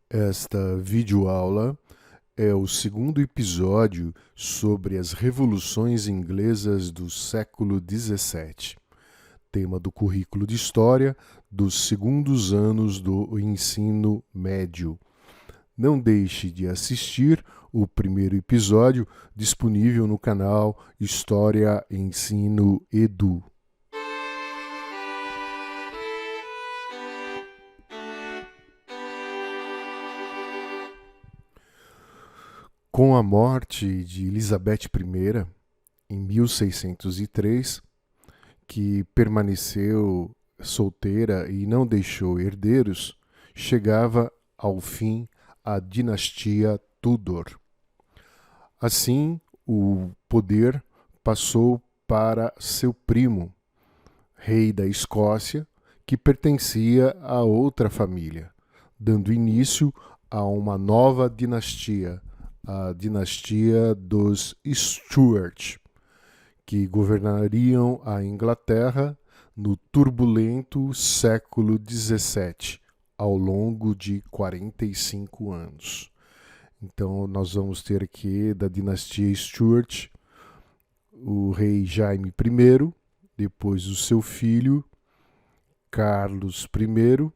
Esta videoaula é o segundo episódio sobre as revoluções inglesas do século XVII, tema do currículo de História dos segundos anos do ensino médio. Não deixe de assistir o primeiro episódio disponível no canal História Ensino Edu. Com a morte de Elizabeth I, em 1603, que permaneceu solteira e não deixou herdeiros, chegava ao fim a dinastia Tudor. Assim, o poder passou para seu primo, rei da Escócia, que pertencia a outra família, dando início a uma nova dinastia, a dinastia dos Stuart, que governariam a Inglaterra no turbulento século XVII, ao longo de 45 anos. Então, nós vamos ter aqui da dinastia Stuart o rei Jaime I, depois o seu filho Carlos I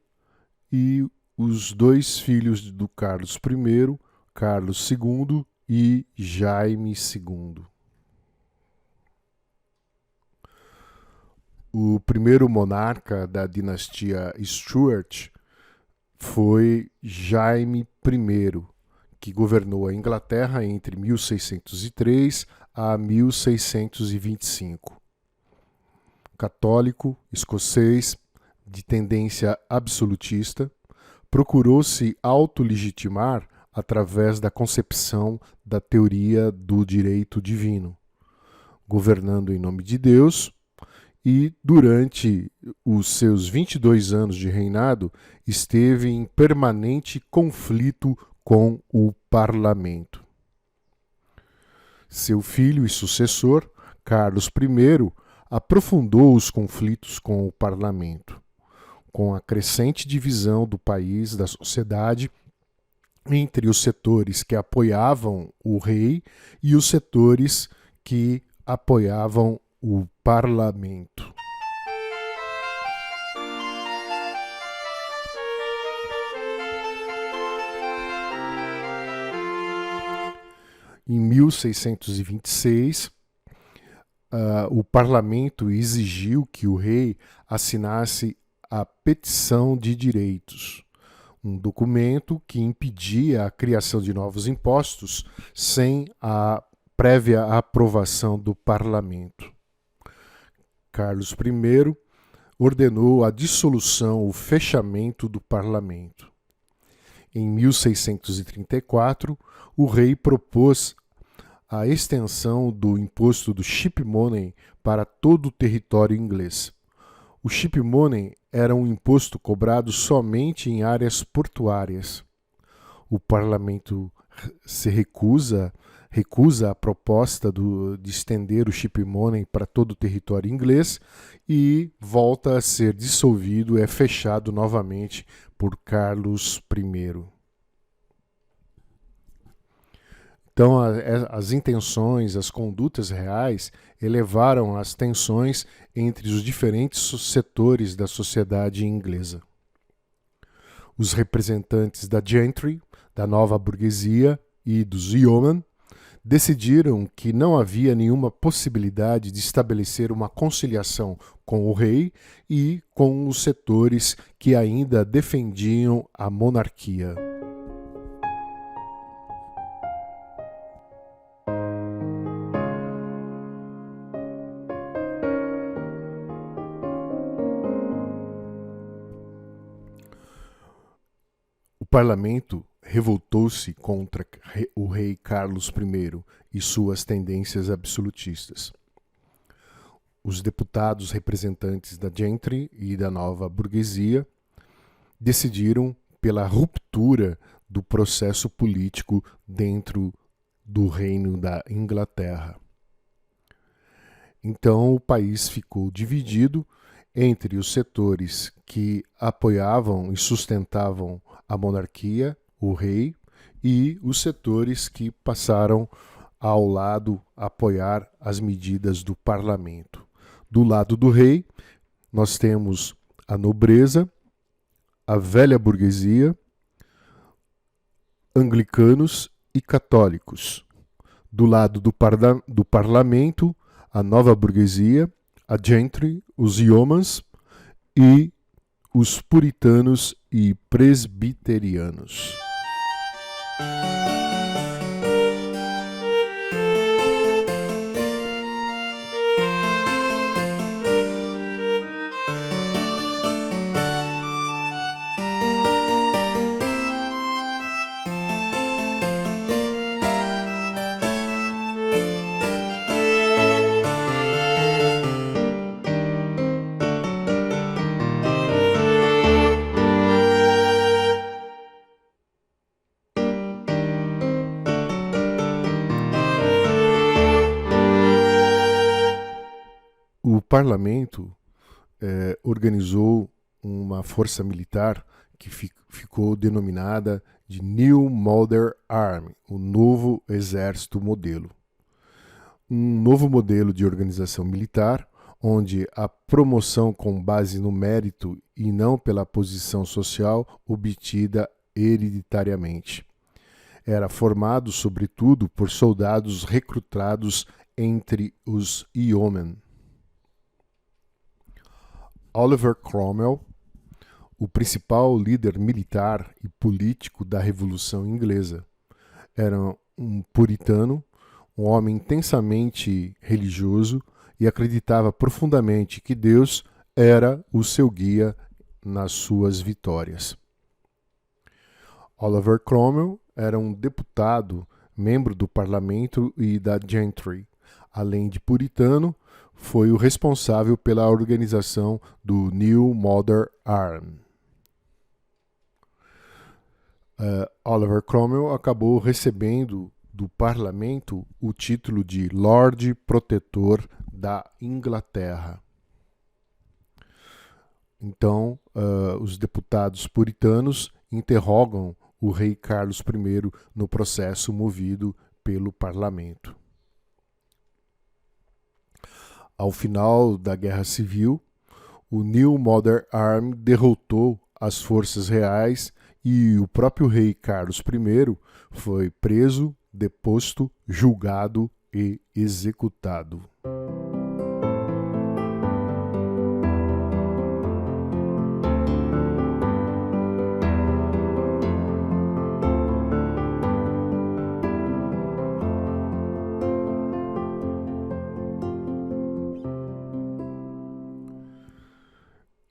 e os dois filhos do Carlos I, Carlos II e Jaime II. O primeiro monarca da dinastia Stuart foi Jaime I, que governou a Inglaterra entre 1603 a 1625. Católico, escocês, de tendência absolutista, procurou se autolegitimar através da concepção da teoria do direito divino, governando em nome de Deus, e durante os seus 22 anos de reinado esteve em permanente conflito com o parlamento. Seu filho e sucessor, Carlos I, aprofundou os conflitos com o parlamento, com a crescente divisão do país, da sociedade, entre os setores que apoiavam o rei e os setores que apoiavam o parlamento. Em 1626, o parlamento exigiu que o rei assinasse a Petição de Direitos, um documento que impedia a criação de novos impostos sem a prévia aprovação do parlamento. Carlos I ordenou a dissolução, o fechamento do parlamento. Em 1634, o rei propôs a extensão do imposto do ship money para todo o território inglês. O ship money era um imposto cobrado somente em áreas portuárias. O parlamento se recusa a proposta de estender o ship money para todo o território inglês e volta a ser dissolvido, é fechado novamente por Carlos I. Então, as intenções, as condutas reais elevaram as tensões entre os diferentes setores da sociedade inglesa. Os representantes da gentry, da nova burguesia e dos yeomen decidiram que não havia nenhuma possibilidade de estabelecer uma conciliação com o rei e com os setores que ainda defendiam a monarquia. O parlamento revoltou-se contra o rei Carlos I e suas tendências absolutistas. Os deputados representantes da gentry e da nova burguesia decidiram pela ruptura do processo político dentro do reino da Inglaterra. Então o país ficou dividido entre os setores que apoiavam e sustentavam a monarquia, o rei, e os setores que passaram ao lado apoiar as medidas do parlamento. Do lado do rei, nós temos a nobreza, a velha burguesia, anglicanos e católicos. Do lado do parlamento, a nova burguesia, a gentry, os yeomans e os puritanos e presbiterianos. O parlamento organizou uma força militar que ficou denominada de New Model Army, o novo exército modelo. Um novo modelo de organização militar, onde a promoção com base no mérito e não pela posição social obtida hereditariamente. Era formado, sobretudo, por soldados recrutados entre os yeomen. Oliver Cromwell, o principal líder militar e político da Revolução Inglesa, era um puritano, um homem intensamente religioso e acreditava profundamente que Deus era o seu guia nas suas vitórias. Oliver Cromwell era um deputado, membro do parlamento e da gentry. Além de puritano, foi o responsável pela organização do New Model Army. Oliver Cromwell acabou recebendo do parlamento o título de Lord Protetor da Inglaterra. Então, os deputados puritanos interrogam o rei Carlos I no processo movido pelo parlamento. Ao final da Guerra Civil, o New Model Army derrotou as forças reais e o próprio rei Carlos I foi preso, deposto, julgado e executado.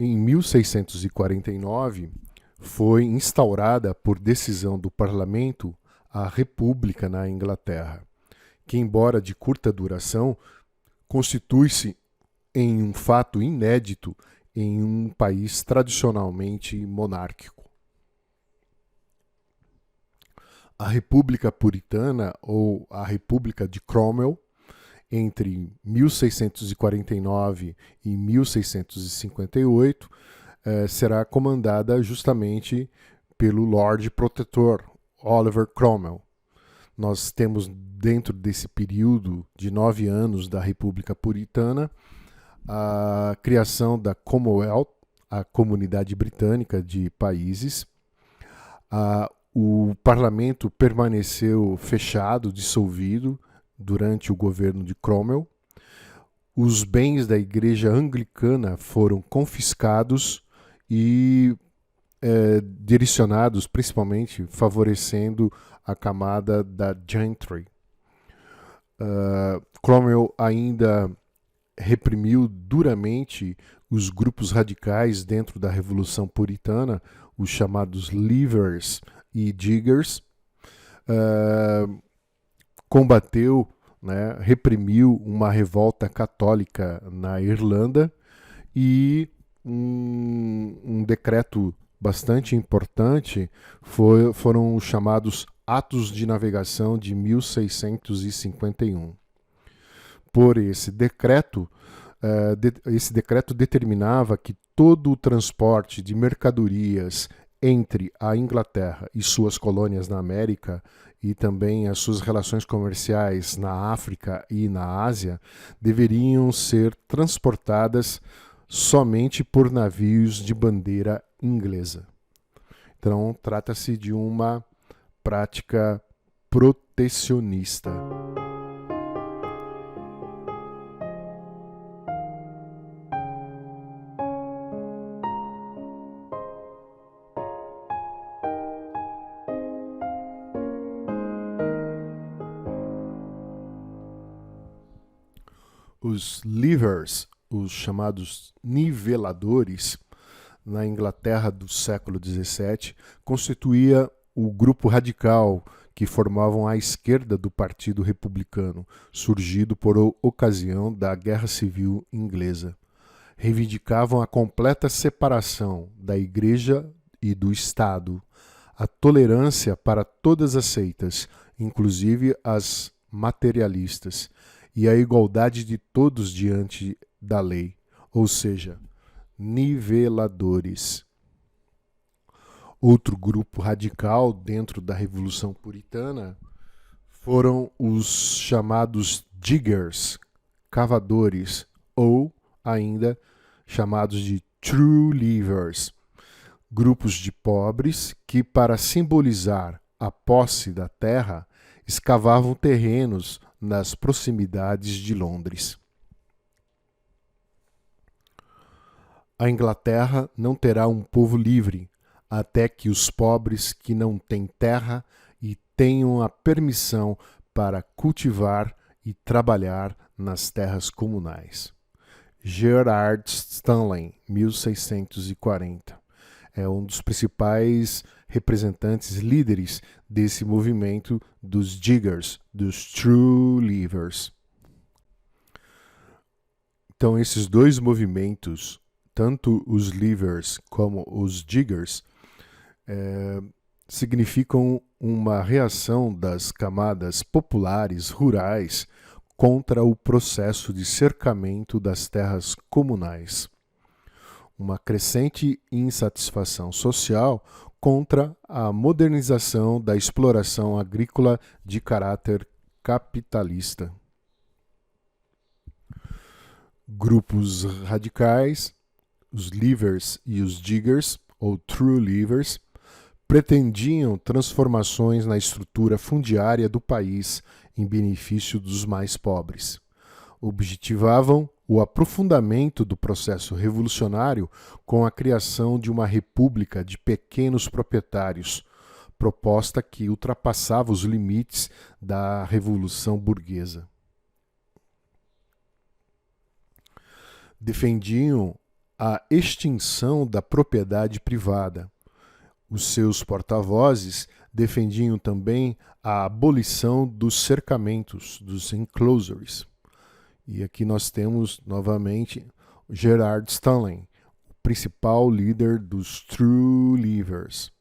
Em 1649, foi instaurada por decisão do parlamento a República na Inglaterra, que, embora de curta duração, constitui-se em um fato inédito em um país tradicionalmente monárquico. A República Puritana, ou a República de Cromwell, entre 1649 e 1658, será comandada justamente pelo Lord Protetor, Oliver Cromwell. Nós temos, dentro desse período de 9 anos da República Puritana, a criação da Commonwealth, a Comunidade Britânica de Países. O parlamento permaneceu fechado, dissolvido, durante o governo de Cromwell. Os bens da igreja anglicana foram confiscados e direcionados, principalmente, favorecendo a camada da gentry. Cromwell ainda reprimiu duramente os grupos radicais dentro da Revolução Puritana, os chamados Leavers e Diggers. Combateu, reprimiu uma revolta católica na Irlanda e um decreto bastante importante foram os chamados Atos de Navegação de 1651. Por esse decreto determinava que todo o transporte de mercadorias entre a Inglaterra e suas colônias na América e também as suas relações comerciais na África e na Ásia deveriam ser transportadas somente por navios de bandeira inglesa. Então, trata-se de uma prática protecionista. Os leavers, os chamados niveladores, na Inglaterra do século XVII, constituía o grupo radical que formavam a esquerda do Partido Republicano, surgido por ocasião da Guerra Civil Inglesa. Reivindicavam a completa separação da Igreja e do Estado, a tolerância para todas as seitas, inclusive as materialistas, e a igualdade de todos diante da lei, ou seja, niveladores. Outro grupo radical dentro da Revolução Puritana foram os chamados diggers, cavadores, ou ainda chamados de true leavers, grupos de pobres que, para simbolizar a posse da terra, escavavam terrenos nas proximidades de Londres. A Inglaterra não terá um povo livre até que os pobres que não têm terra e tenham a permissão para cultivar e trabalhar nas terras comunais. Gerard Stanley, 1640. É um dos principais representantes líderes desse movimento dos diggers, dos true leavers. Então, esses dois movimentos, tanto os leavers como os diggers, significam uma reação das camadas populares rurais contra o processo de cercamento das terras comunais. Uma crescente insatisfação social contra a modernização da exploração agrícola de caráter capitalista. Grupos radicais, os leavers e os diggers, ou true leavers, pretendiam transformações na estrutura fundiária do país em benefício dos mais pobres. Objetivavam o aprofundamento do processo revolucionário com a criação de uma república de pequenos proprietários, proposta que ultrapassava os limites da Revolução Burguesa. Defendiam a extinção da propriedade privada. Os seus porta-vozes defendiam também a abolição dos cercamentos, dos enclosures. E aqui nós temos, novamente, Gerard Stanley, o principal líder dos true leavers.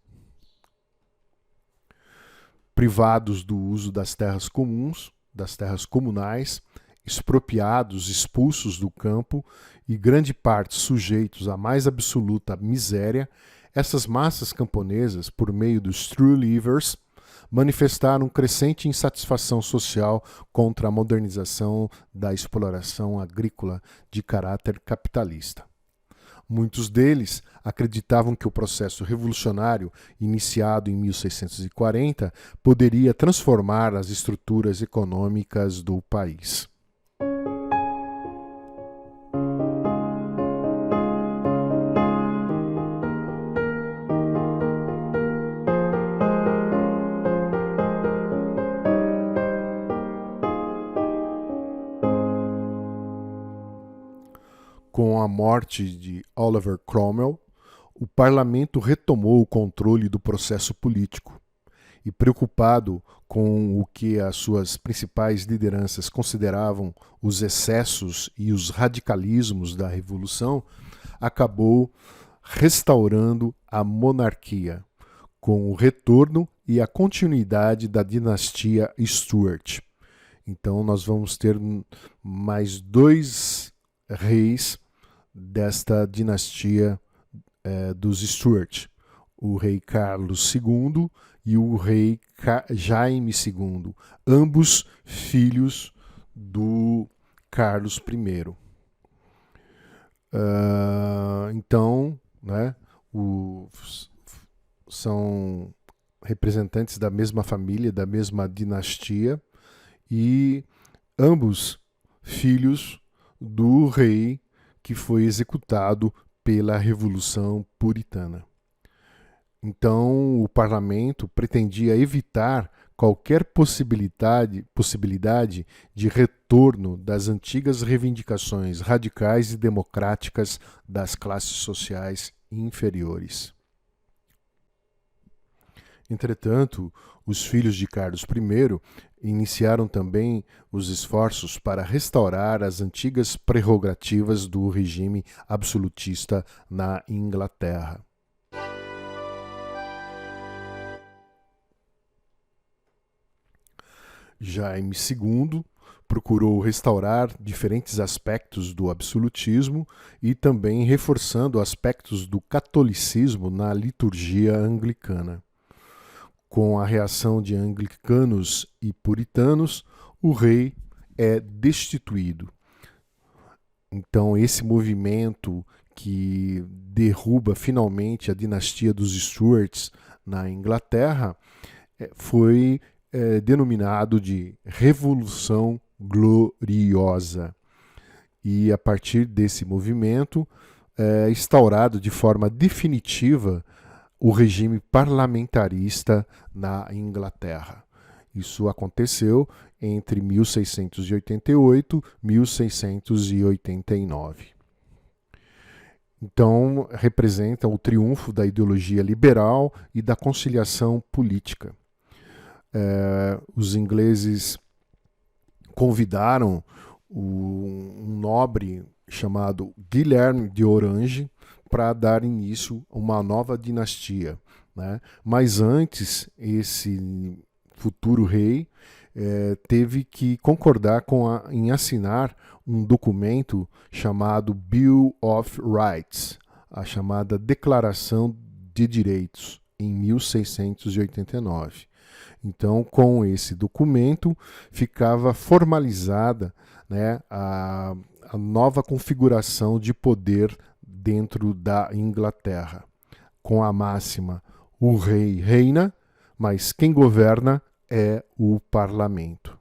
Privados do uso das terras comuns, das terras comunais, expropriados, expulsos do campo e grande parte sujeitos à mais absoluta miséria, essas massas camponesas, por meio dos true leavers, manifestaram crescente insatisfação social contra a modernização da exploração agrícola de caráter capitalista. Muitos deles acreditavam que o processo revolucionário, iniciado em 1640, poderia transformar as estruturas econômicas do país. Com a morte de Oliver Cromwell, o parlamento retomou o controle do processo político e, preocupado com o que as suas principais lideranças consideravam os excessos e os radicalismos da Revolução, acabou restaurando a monarquia, com o retorno e a continuidade da dinastia Stuart. Então nós vamos ter mais 2 reis desta dinastia dos Stuart, o rei Carlos II e o rei Jaime II, ambos filhos do Carlos I. Então, né, são representantes da mesma família, da mesma dinastia, e ambos filhos do rei que foi executado pela Revolução Puritana. Então, o parlamento pretendia evitar qualquer possibilidade de retorno das antigas reivindicações radicais e democráticas das classes sociais inferiores. Entretanto, os filhos de Carlos I iniciaram também os esforços para restaurar as antigas prerrogativas do regime absolutista na Inglaterra. Jaime II procurou restaurar diferentes aspectos do absolutismo e também reforçando aspectos do catolicismo na liturgia anglicana. Com a reação de anglicanos e puritanos, o rei é destituído. Então, esse movimento que derruba finalmente a dinastia dos Stuarts na Inglaterra foi denominado de Revolução Gloriosa. E a partir desse movimento é instaurado de forma definitiva o regime parlamentarista na Inglaterra. Isso aconteceu entre 1688 e 1689. Então, representa o triunfo da ideologia liberal e da conciliação política. Os ingleses convidaram um nobre chamado Guilherme de Orange para dar início a uma nova dinastia, né? Mas antes, esse futuro rei teve que concordar em assinar um documento chamado Bill of Rights, a chamada Declaração de Direitos, em 1689. Então, com esse documento, ficava formalizada, né, a nova configuração de poder dentro da Inglaterra, com a máxima: o rei reina, mas quem governa é o parlamento.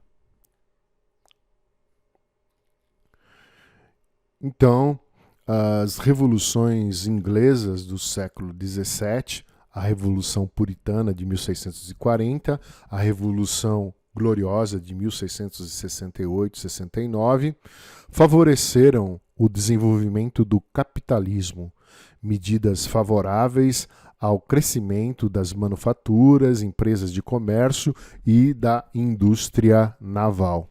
Então, as revoluções inglesas do século XVII, a Revolução Puritana de 1640, a Revolução Gloriosa de 1668-69, favoreceram o desenvolvimento do capitalismo, medidas favoráveis ao crescimento das manufaturas, empresas de comércio e da indústria naval.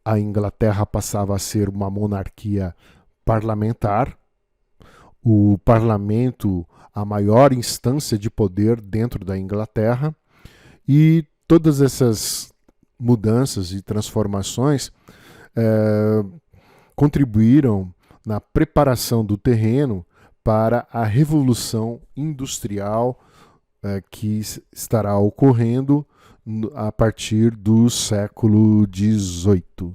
A Inglaterra passava a ser uma monarquia parlamentar, o parlamento a maior instância de poder dentro da Inglaterra, e todas essas mudanças e transformações contribuíram na preparação do terreno para a Revolução Industrial que estará ocorrendo a partir do século XVIII.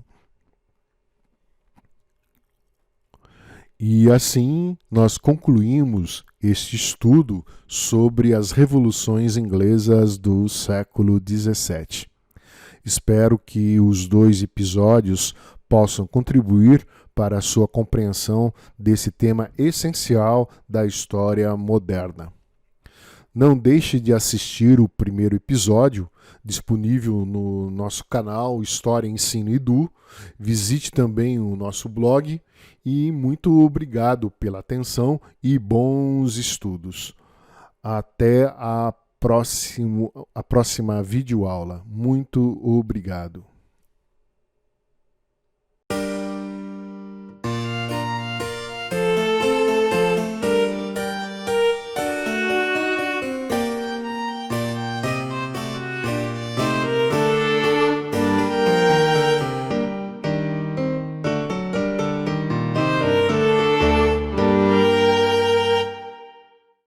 E assim nós concluímos este estudo sobre as revoluções inglesas do século XVII. Espero que os 2 episódios possam contribuir para a sua compreensão desse tema essencial da história moderna. Não deixe de assistir o primeiro episódio, disponível no nosso canal História, Ensino e Edu. Visite também o nosso blog e muito obrigado pela atenção e bons estudos. Até a próxima videoaula. Muito obrigado.